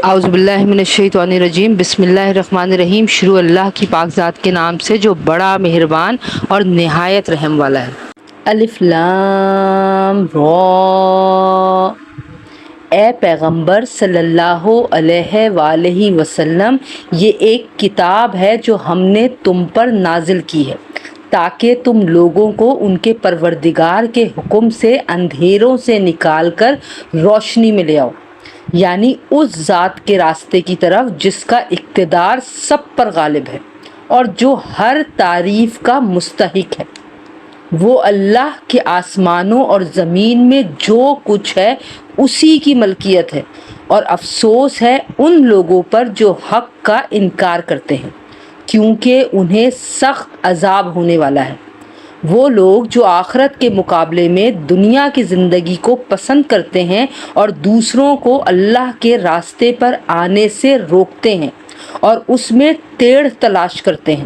اعوذ باللہ من الشیطان الرجیم، بسم اللہ الرحمن الرحیم۔ شروع اللہ کی پاک ذات کے نام سے جو بڑا مہربان اور نہایت رحم والا ہے۔ الف لام را۔ اے پیغمبر صلی اللہ علیہ وآلہ وسلم، یہ ایک کتاب ہے جو ہم نے تم پر نازل کی ہے تاکہ تم لوگوں کو ان کے پروردگار کے حکم سے اندھیروں سے نکال کر روشنی میں لے آؤ، یعنی اس ذات کے راستے کی طرف جس کا اقتدار سب پر غالب ہے اور جو ہر تعریف کا مستحق ہے۔ وہ اللہ کے آسمانوں اور زمین میں جو کچھ ہے اسی کی ملکیت ہے، اور افسوس ہے ان لوگوں پر جو حق کا انکار کرتے ہیں، کیونکہ انہیں سخت عذاب ہونے والا ہے۔ وہ لوگ جو آخرت کے مقابلے میں دنیا کی زندگی کو پسند کرتے ہیں اور دوسروں کو اللہ کے راستے پر آنے سے روکتے ہیں اور اس میں ٹیڑھ تلاش کرتے ہیں،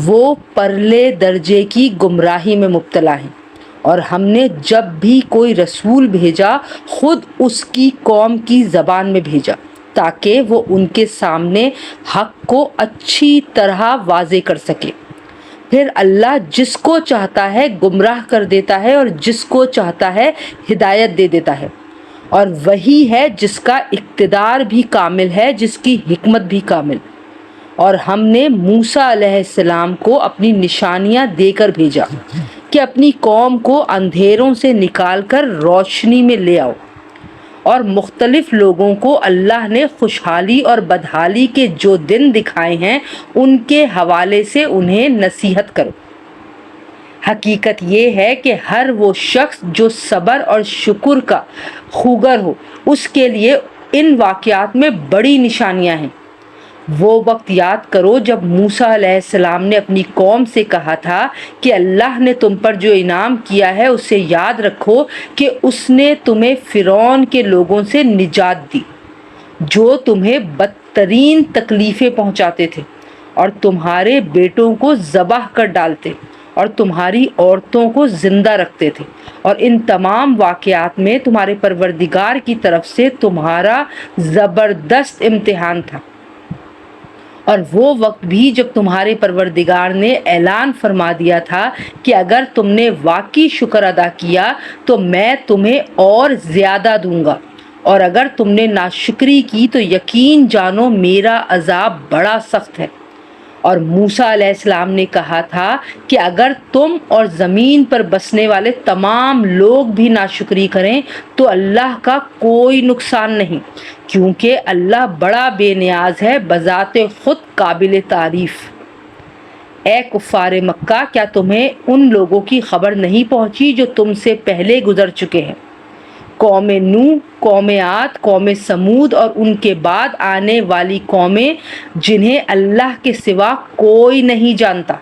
وہ پرلے درجے کی گمراہی میں مبتلا ہیں۔ اور ہم نے جب بھی کوئی رسول بھیجا خود اس کی قوم کی زبان میں بھیجا تاکہ وہ ان کے سامنے حق کو اچھی طرح واضح کر سکے۔ پھر اللہ جس کو چاہتا ہے گمراہ کر دیتا ہے اور جس کو چاہتا ہے ہدایت دے دیتا ہے، اور وہی ہے جس کا اقتدار بھی کامل ہے، جس کی حکمت بھی کامل۔ اور ہم نے موسیٰ علیہ السلام کو اپنی نشانیاں دے کر بھیجا کہ اپنی قوم کو اندھیروں سے نکال کر روشنی میں لے آؤ، اور مختلف لوگوں کو اللہ نے خوشحالی اور بدحالی کے جو دن دکھائے ہیں ان کے حوالے سے انہیں نصیحت کرو۔ حقیقت یہ ہے کہ ہر وہ شخص جو صبر اور شکر کا خوگر ہو اس کے لیے ان واقعات میں بڑی نشانیاں ہیں۔ وہ وقت یاد کرو جب موسیٰ علیہ السلام نے اپنی قوم سے کہا تھا کہ اللہ نے تم پر جو انعام کیا ہے اسے یاد رکھو کہ اس نے تمہیں فرعون کے لوگوں سے نجات دی جو تمہیں بدترین تکلیفیں پہنچاتے تھے اور تمہارے بیٹوں کو ذبح کر ڈالتے اور تمہاری عورتوں کو زندہ رکھتے تھے، اور ان تمام واقعات میں تمہارے پروردگار کی طرف سے تمہارا زبردست امتحان تھا۔ اور وہ وقت بھی جب تمہارے پروردگار نے اعلان فرما دیا تھا کہ اگر تم نے واقعی شکر ادا کیا تو میں تمہیں اور زیادہ دوں گا، اور اگر تم نے ناشکری کی تو یقین جانو میرا عذاب بڑا سخت ہے۔ اور موسیٰ علیہ السلام نے کہا تھا کہ اگر تم اور زمین پر بسنے والے تمام لوگ بھی ناشکری کریں تو اللہ کا کوئی نقصان نہیں، کیونکہ اللہ بڑا بے نیاز ہے، بذات خود قابل تعریف۔ اے کفار مکہ، کیا تمہیں ان لوگوں کی خبر نہیں پہنچی جو تم سے پہلے گزر چکے ہیں؟ قوم نوح، قوم عاد، قوم سمود اور ان کے بعد آنے والی قومیں جنہیں اللہ کے سوا کوئی نہیں جانتا۔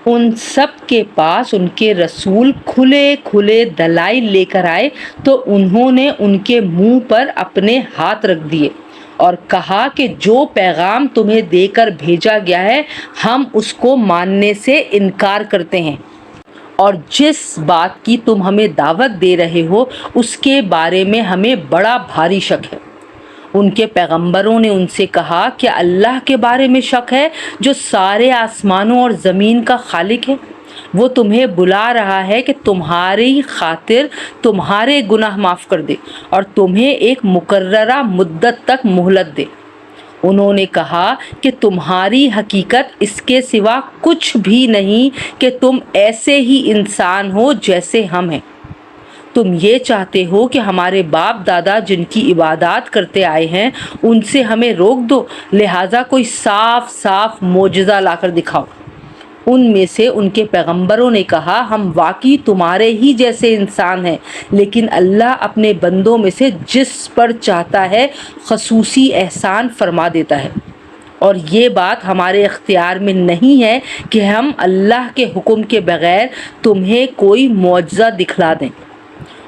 ان سب کے پاس ان کے رسول کھلے کھلے دلائل لے کر آئے تو انہوں نے ان کے منہ پر اپنے ہاتھ رکھ دیے اور کہا کہ جو پیغام تمہیں دے کر بھیجا گیا ہے ہم اس کو ماننے سے انکار کرتے ہیں، اور جس بات کی تم ہمیں دعوت دے رہے ہو اس کے بارے میں ہمیں بڑا بھاری شک ہے۔ ان کے پیغمبروں نے ان سے کہا کہ اللہ کے بارے میں شک ہے جو سارے آسمانوں اور زمین کا خالق ہے۔ وہ تمہیں بلا رہا ہے کہ تمہاری خاطر تمہارے گناہ معاف کر دے اور تمہیں ایک مقررہ مدت تک مہلت دے۔ انہوں نے کہا کہ تمہاری حقیقت اس کے سوا کچھ بھی نہیں کہ تم ایسے ہی انسان ہو جیسے ہم ہیں۔ تم یہ چاہتے ہو کہ ہمارے باپ دادا جن کی عبادات کرتے آئے ہیں ان سے ہمیں روک دو، لہٰذا کوئی صاف صاف معجزہ لا کر دکھاؤ۔ ان میں سے ان کے پیغمبروں نے کہا ہم واقعی تمہارے ہی جیسے انسان ہیں، لیکن اللہ اپنے بندوں میں سے جس پر چاہتا ہے خصوصی احسان فرما دیتا ہے، اور یہ بات ہمارے اختیار میں نہیں ہے کہ ہم اللہ کے حکم کے بغیر تمہیں کوئی معجزہ دکھلا دیں۔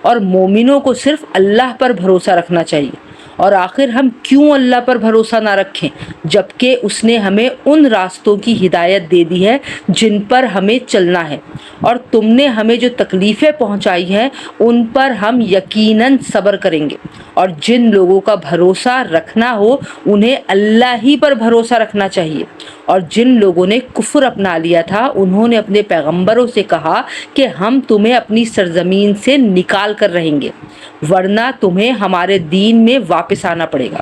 اور مومنوں کو صرف اللہ پر بھروسہ رکھنا چاہیے اور آخر ہم کیوں اللہ پر بھروسہ نہ رکھیں جبکہ اس نے ہمیں ان راستوں کی ہدایت دے دی ہے جن پر ہمیں چلنا ہے، اور تم نے ہمیں جو تکلیفیں پہنچائی ہیں ان پر ہم یقیناً صبر کریں گے۔ اور جن لوگوں کا بھروسہ رکھنا ہو انہیں اللہ ہی پر بھروسہ رکھنا چاہیے۔ اور جن لوگوں نے کفر اپنا لیا تھا انہوں نے اپنے پیغمبروں سے کہا کہ ہم تمہیں اپنی سرزمین سے نکال کر رہیں گے، ورنہ تمہیں ہمارے دین میں واپس آنا پڑے گا۔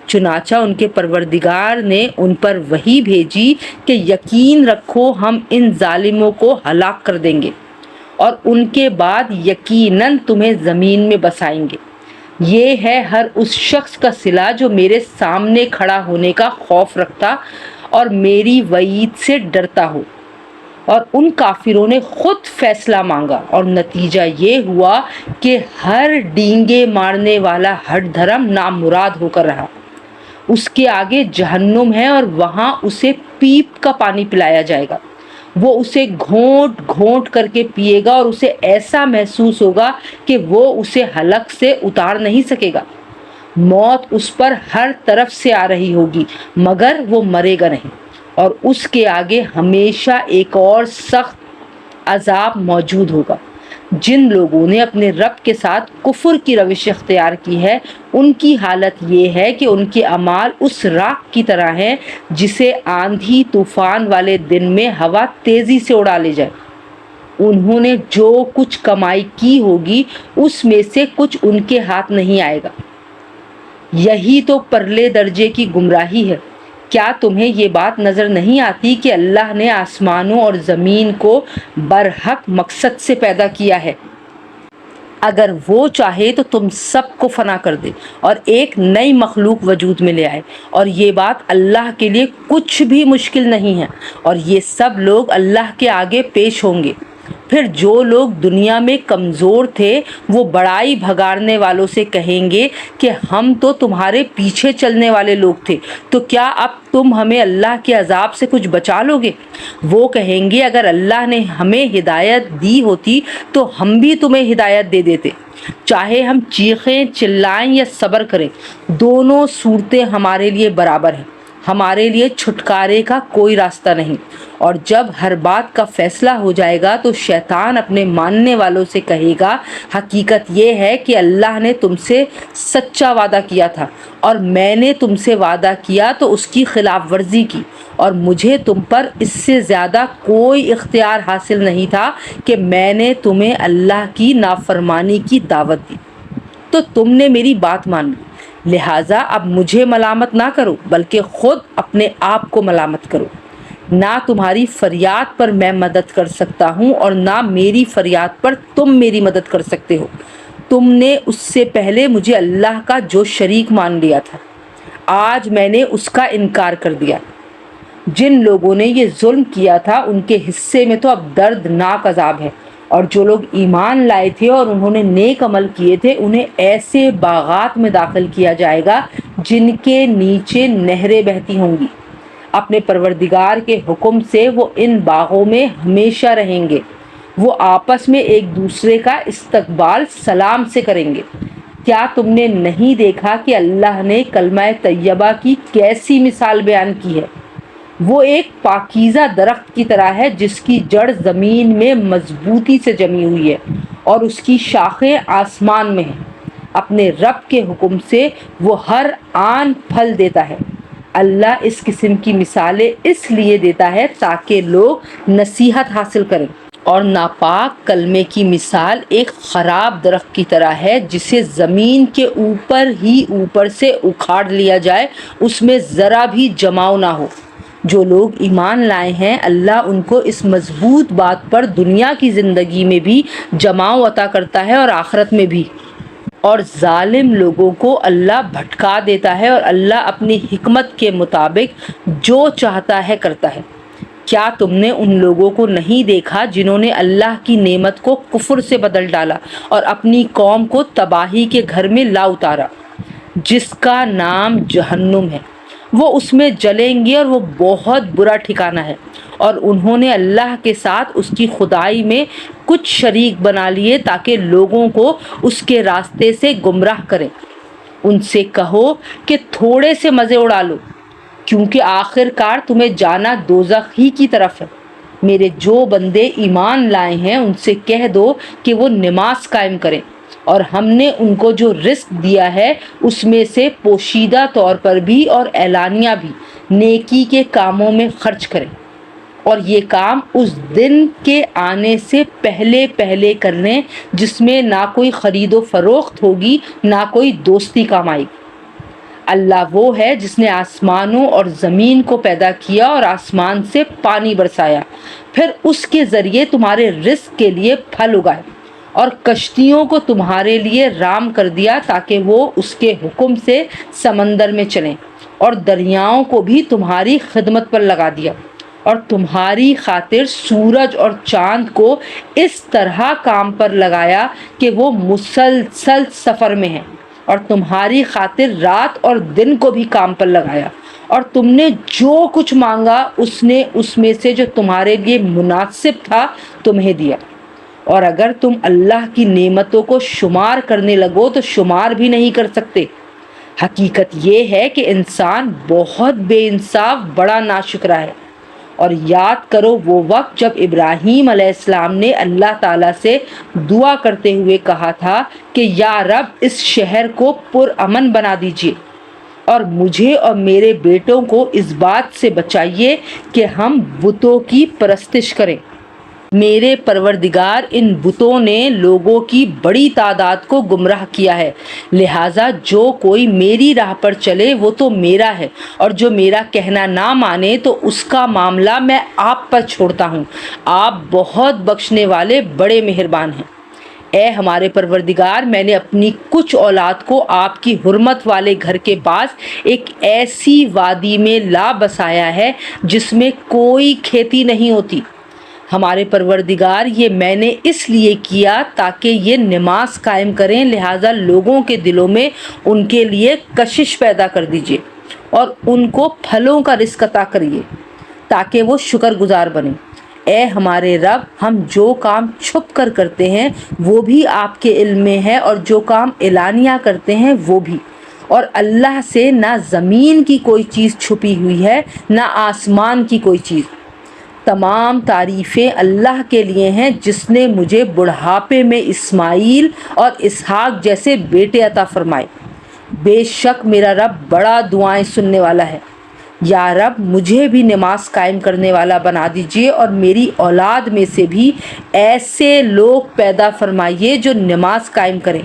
چنانچہ ان کے پروردگار نے ان پر وحی بھیجی کہ یقین رکھو ہم ان ظالموں کو ہلاک کر دیں گے اور ان کے بعد یقیناً تمہیں زمین میں بسائیں گے۔ یہ ہے ہر اس شخص کا صلہ جو میرے سامنے کھڑا ہونے کا خوف رکھتا اور میری وعید سے ڈرتا ہو۔ اور ان کافروں نے خود فیصلہ مانگا اور نتیجہ یہ ہوا کہ ہر ڈینگے مارنے والا ہٹ دھرم نامراد ہو کر رہا۔ اس کے آگے جہنم ہے اور وہاں اسے پیپ کا پانی پلایا جائے گا، وہ اسے گھونٹ گھونٹ کر کے پیے گا اور اسے ایسا محسوس ہوگا کہ وہ اسے حلق سے اتار نہیں سکے گا۔ موت اس پر ہر طرف سے آ رہی ہوگی مگر وہ مرے گا نہیں، اور اس کے آگے ہمیشہ ایک اور سخت عذاب موجود ہوگا۔ جن لوگوں نے اپنے رب کے ساتھ کفر کی روش اختیار کی ہے ان کی حالت یہ ہے کہ ان کے اعمال اس راکھ کی طرح ہیں جسے آندھی طوفان والے دن میں ہوا تیزی سے اڑا لے جائے۔ انہوں نے جو کچھ کمائی کی ہوگی اس میں سے کچھ ان کے ہاتھ نہیں آئے گا۔ یہی تو پرلے درجے کی گمراہی ہے۔ کیا تمہیں یہ بات نظر نہیں آتی کہ اللہ نے آسمانوں اور زمین کو برحق مقصد سے پیدا کیا ہے؟ اگر وہ چاہے تو تم سب کو فنا کر دے اور ایک نئی مخلوق وجود میں لے آئے، اور یہ بات اللہ کے لیے کچھ بھی مشکل نہیں ہے، اور یہ سب لوگ اللہ کے آگے پیش ہوں گے۔ پھر جو لوگ دنیا میں کمزور تھے وہ بڑائی بھگاڑنے والوں سے کہیں گے کہ ہم تو تمہارے پیچھے چلنے والے لوگ تھے، تو کیا اب تم ہمیں اللہ کے عذاب سے کچھ بچا لو گے؟ وہ کہیں گے اگر اللہ نے ہمیں ہدایت دی ہوتی تو ہم بھی تمہیں ہدایت دے دیتے، چاہے ہم چیخیں چلائیں یا صبر کریں، دونوں صورتیں ہمارے لیے برابر ہیں، ہمارے لیے چھٹکارے کا کوئی راستہ نہیں۔ اور جب ہر بات کا فیصلہ ہو جائے گا تو شیطان اپنے ماننے والوں سے کہے گا حقیقت یہ ہے کہ اللہ نے تم سے سچا وعدہ کیا تھا اور میں نے تم سے وعدہ کیا تو اس کی خلاف ورزی کی، اور مجھے تم پر اس سے زیادہ کوئی اختیار حاصل نہیں تھا کہ میں نے تمہیں اللہ کی نافرمانی کی دعوت دی، تو تم نے میری بات مان لی، لہٰذا اب مجھے ملامت نہ کرو بلکہ خود اپنے آپ کو ملامت کرو۔ نہ تمہاری فریاد پر میں مدد کر سکتا ہوں اور نہ میری فریاد پر تم میری مدد کر سکتے ہو۔ تم نے اس سے پہلے مجھے اللہ کا جو شریک مان لیا تھا، آج میں نے اس کا انکار کر دیا۔ جن لوگوں نے یہ ظلم کیا تھا ان کے حصے میں تو اب دردناک عذاب ہے، اور جو لوگ ایمان لائے تھے اور انہوں نے نیک عمل کیے تھے انہیں ایسے باغات میں داخل کیا جائے گا جن کے نیچے نہریں بہتی ہوں گی۔ اپنے پروردگار کے حکم سے وہ ان باغوں میں ہمیشہ رہیں گے۔ وہ آپس میں ایک دوسرے کا استقبال سلام سے کریں گے۔ کیا تم نے نہیں دیکھا کہ اللہ نے کلمہ طیبہ کی کیسی مثال بیان کی ہے؟ وہ ایک پاکیزہ درخت کی طرح ہے جس کی جڑ زمین میں مضبوطی سے جمی ہوئی ہے اور اس کی شاخیں آسمان میں ہیں۔ اپنے رب کے حکم سے وہ ہر آن پھل دیتا ہے۔ اللہ اس قسم کی مثالیں اس لیے دیتا ہے تاکہ لوگ نصیحت حاصل کریں۔ اور ناپاک کلمے کی مثال ایک خراب درخت کی طرح ہے جسے زمین کے اوپر ہی اوپر سے اکھاڑ لیا جائے، اس میں ذرا بھی جماؤ نہ ہو۔ جو لوگ ایمان لائے ہیں اللہ ان کو اس مضبوط بات پر دنیا کی زندگی میں بھی جماؤ عطا کرتا ہے اور آخرت میں بھی، اور ظالم لوگوں کو اللہ بھٹکا دیتا ہے اور اللہ اپنی حکمت کے مطابق جو چاہتا ہے کرتا ہے۔ کیا تم نے ان لوگوں کو نہیں دیکھا جنہوں نے اللہ کی نعمت کو کفر سے بدل ڈالا اور اپنی قوم کو تباہی کے گھر میں لا اتارا جس کا نام جہنم ہے؟ وہ اس میں جلیں گے اور وہ بہت برا ٹھکانہ ہے۔ اور انہوں نے اللہ کے ساتھ اس کی خدائی میں کچھ شریک بنا لیے تاکہ لوگوں کو اس کے راستے سے گمراہ کریں۔ ان سے کہو کہ تھوڑے سے مزے اڑا لو، کیونکہ آخر کار تمہیں جانا دوزخ ہی کی طرف ہے۔ میرے جو بندے ایمان لائے ہیں ان سے کہہ دو کہ وہ نماز قائم کریں، اور ہم نے ان کو جو رزق دیا ہے اس میں سے پوشیدہ طور پر بھی اور اعلانیہ بھی نیکی کے کاموں میں خرچ کریں، اور یہ کام اس دن کے آنے سے پہلے پہلے کر لیں جس میں نہ کوئی خرید و فروخت ہوگی نہ کوئی دوستی کام آئے گی۔ اللہ وہ ہے جس نے آسمانوں اور زمین کو پیدا کیا اور آسمان سے پانی برسایا، پھر اس کے ذریعے تمہارے رزق کے لیے پھل اگائے، اور کشتیوں کو تمہارے لیے رام کر دیا تاکہ وہ اس کے حکم سے سمندر میں چلیں، اور دریاؤں کو بھی تمہاری خدمت پر لگا دیا، اور تمہاری خاطر سورج اور چاند کو اس طرح کام پر لگایا کہ وہ مسلسل سفر میں ہیں، اور تمہاری خاطر رات اور دن کو بھی کام پر لگایا، اور تم نے جو کچھ مانگا اس نے اس میں سے جو تمہارے لیے مناسب تھا تمہیں دیا، اور اگر تم اللہ کی نعمتوں کو شمار کرنے لگو تو شمار بھی نہیں کر سکتے۔ حقیقت یہ ہے کہ انسان بہت بے انصاف بڑا ناشکرا ہے۔ اور یاد کرو وہ وقت جب ابراہیم علیہ السلام نے اللہ تعالیٰ سے دعا کرتے ہوئے کہا تھا کہ یا رب اس شہر کو پرامن بنا دیجیے، اور مجھے اور میرے بیٹوں کو اس بات سے بچائیے کہ ہم بتوں کی پرستش کریں۔ میرے پروردگار ان بتوں نے لوگوں کی بڑی تعداد کو گمراہ کیا ہے، لہٰذا جو کوئی میری راہ پر چلے وہ تو میرا ہے، اور جو میرا کہنا نہ مانے تو اس کا معاملہ میں آپ پر چھوڑتا ہوں۔ آپ بہت بخشنے والے بڑے مہربان ہیں۔ اے ہمارے پروردگار، میں نے اپنی کچھ اولاد کو آپ کی حرمت والے گھر کے پاس ایک ایسی وادی میں لا بسایا ہے جس میں کوئی کھیتی نہیں ہوتی۔ ہمارے پروردگار، یہ میں نے اس لیے کیا تاکہ یہ نماز قائم کریں، لہٰذا لوگوں کے دلوں میں ان کے لیے کشش پیدا کر دیجیے، اور ان کو پھلوں کا رزق عطا کریے تاکہ وہ شکر گزار بنیں۔ اے ہمارے رب، ہم جو کام چھپ کر کرتے ہیں وہ بھی آپ کے علم میں ہے، اور جو کام اعلانیہ کرتے ہیں وہ بھی، اور اللہ سے نہ زمین کی کوئی چیز چھپی ہوئی ہے نہ آسمان کی کوئی چیز۔ تمام تعریفیں اللہ کے لیے ہیں جس نے مجھے بڑھاپے میں اسماعیل اور اسحاق جیسے بیٹے عطا فرمائے۔ بے شک میرا رب بڑا دعائیں سننے والا ہے۔ یا رب، مجھے بھی نماز قائم کرنے والا بنا دیجیے، اور میری اولاد میں سے بھی ایسے لوگ پیدا فرمائیے جو نماز قائم کریں۔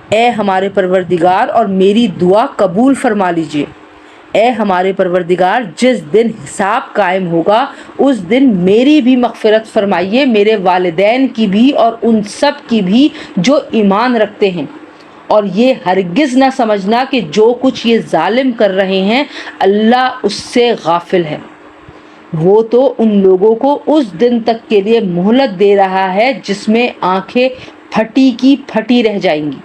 اے ہمارے پروردگار، اور میری دعا قبول فرما لیجیے۔ اے ہمارے پروردگار، جس دن حساب قائم ہوگا اس دن میری بھی مغفرت فرمائیے، میرے والدین کی بھی اور ان سب کی بھی جو ایمان رکھتے ہیں، اور یہ ہرگز نہ سمجھنا کہ جو کچھ یہ ظالم کر رہے ہیں اللہ اس سے غافل ہے۔ وہ تو ان لوگوں کو اس دن تک کے لیے مہلت دے رہا ہے جس میں آنکھیں پھٹی کی پھٹی رہ جائیں گی۔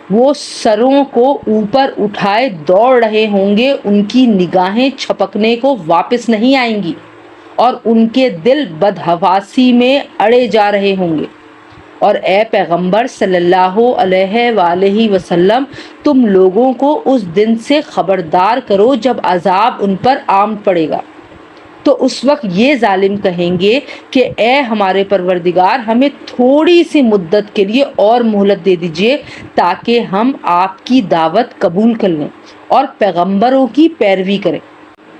وہ سروں کو اوپر اٹھائے دوڑ رہے ہوں گے، ان کی نگاہیں چھپکنے کو واپس نہیں آئیں گی، اور ان کے دل بدحواسی میں اڑے جا رہے ہوں گے۔ اور اے پیغمبر صلی اللہ علیہ وآلہ وسلم، تم لوگوں کو اس دن سے خبردار کرو جب عذاب ان پر عام پڑے گا، تو اس وقت یہ ظالم کہیں گے کہ اے ہمارے پروردگار، ہمیں تھوڑی سی مدت کے لیے اور مہلت دے دیجیے تاکہ ہم آپ کی دعوت قبول کر لیں اور پیغمبروں کی پیروی کریں۔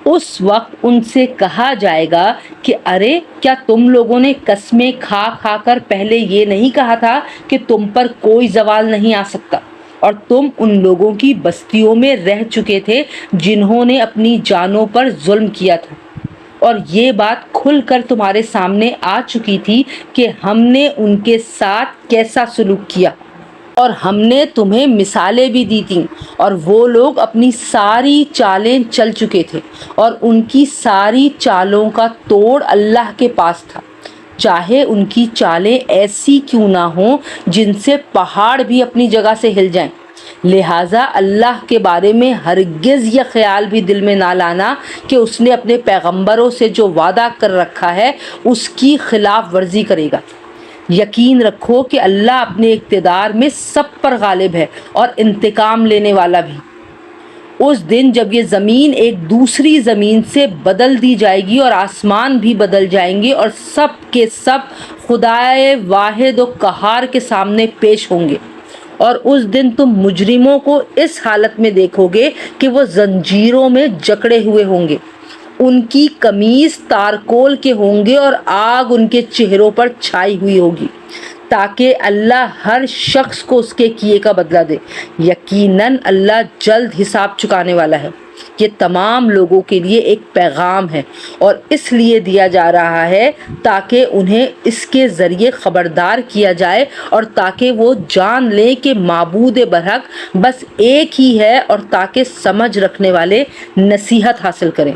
اس وقت ان سے کہا جائے گا کہ ارے کیا تم لوگوں نے قسمیں کھا کھا کر پہلے یہ نہیں کہا تھا کہ تم پر کوئی زوال نہیں آ سکتا، اور تم ان لوگوں کی بستیوں میں رہ چکے تھے جنہوں نے اپنی جانوں پر ظلم کیا تھا، اور یہ بات کھل کر تمہارے سامنے آ چکی تھی کہ ہم نے ان کے ساتھ کیسا سلوک کیا، اور ہم نے تمہیں مثالیں بھی دی تھیں، اور وہ لوگ اپنی ساری چالیں چل چکے تھے، اور ان کی ساری چالوں کا توڑ اللہ کے پاس تھا، چاہے ان کی چالیں ایسی کیوں نہ ہوں جن سے پہاڑ بھی اپنی جگہ سے ہل جائیں۔ لہٰذا اللہ کے بارے میں ہرگز یہ خیال بھی دل میں نہ لانا کہ اس نے اپنے پیغمبروں سے جو وعدہ کر رکھا ہے اس کی خلاف ورزی کرے گا۔ یقین رکھو کہ اللہ اپنے اقتدار میں سب پر غالب ہے اور انتقام لینے والا بھی۔ اس دن جب یہ زمین ایک دوسری زمین سے بدل دی جائے گی اور آسمان بھی بدل جائیں گے اور سب کے سب خدائے واحد و قہار کے سامنے پیش ہوں گے، اور اس دن تم مجرموں کو اس حالت میں دیکھو گے کہ وہ زنجیروں میں جکڑے ہوئے ہوں گے، ان کی قمیص تارکول کے ہوں گے اور آگ ان کے چہروں پر چھائی ہوئی ہوگی، تاکہ اللہ ہر شخص کو اس کے کیے کا بدلہ دے۔ یقیناً اللہ جلد حساب چکانے والا ہے۔ یہ تمام لوگوں کے لیے ایک پیغام ہے اور اس لیے دیا جا رہا ہے تاکہ انہیں اس کے ذریعے خبردار کیا جائے اور تاکہ وہ جان لیں کہ معبود برحق بس ایک ہی ہے، اور تاکہ سمجھ رکھنے والے نصیحت حاصل کریں۔